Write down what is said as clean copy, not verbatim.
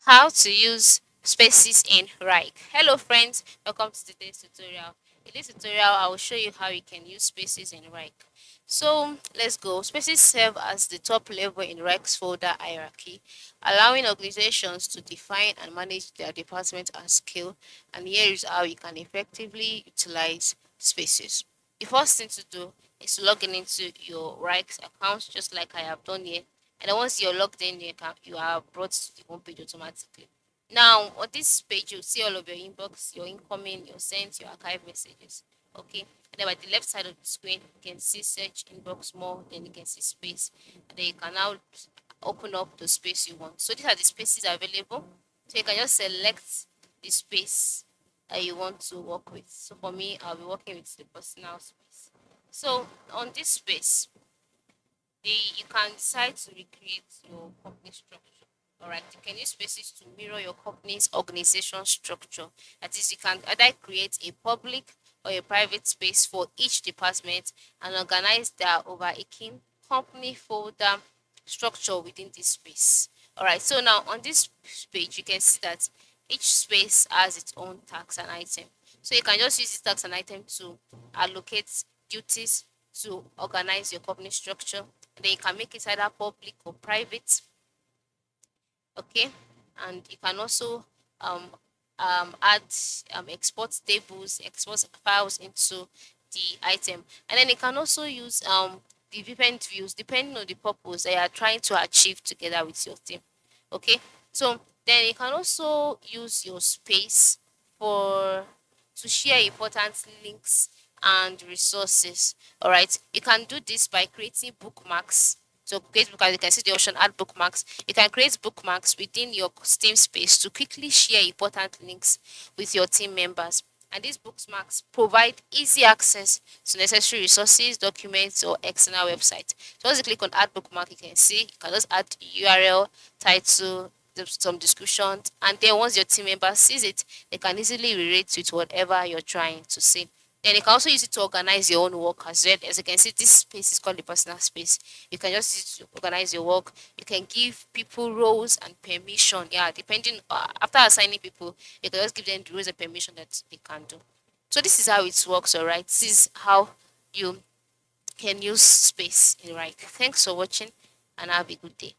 How to use spaces in Wrike. Hello friends, welcome to today's tutorial. In this tutorial, I will show you how you can use spaces in Wrike. So let's go. Spaces serve as the top level in Wrike's folder hierarchy, allowing organizations to define and manage their department at scale. And here is how you can effectively utilize spaces. The first thing to do is to log in into your Wrike's account, just like I have done here. And then once you're logged in, you are brought to the home page automatically. Now, on this page, you'll see all of your inbox, your incoming, your sent, your archive messages. Okay. And then by the left side of the screen, you can see search inbox more, then you can see space. And then you can now open up the space you want. So these are the spaces available. So you can just select the space that you want to work with. So for me, I'll be working with the personal space. So on this space, you can decide to recreate your company structure. All right, you can use spaces to mirror your company's organization structure. That is, you can either create a public or a private space for each department and organize their overarching company folder structure within this space. All right, so now on this page, you can see that each space has its own tags and item. So you can just use this tags and item to allocate duties to organize your company structure. Then you can make it either public or private. Okay, and you can also um, add export tables, export files into the item, and then you can also use the different views depending on the purpose that you are trying to achieve together with your team. Okay, so then you can also use your space for to share important links and resources. All right, you can do this by creating bookmarks. So create bookmarks, you can see the option add bookmarks. You can create bookmarks within your Steam space to quickly share important links with your team members. And these bookmarks provide easy access to necessary resources, documents, or external websites. So once you click on add bookmark, you can see you can just add URL, title, some descriptions, and then once your team member sees it, they can easily relate with whatever you're trying to say. Then you can also use it to organize your own work as well. As you can see, this space is called the personal space. You can just use it to organize your work. You can give people roles and permission. Yeah, depending after assigning people, you can just give them the roles and permission that they can do. So this is how it works, all right? This is how you can use space in Wrike. Thanks for watching and have a good day.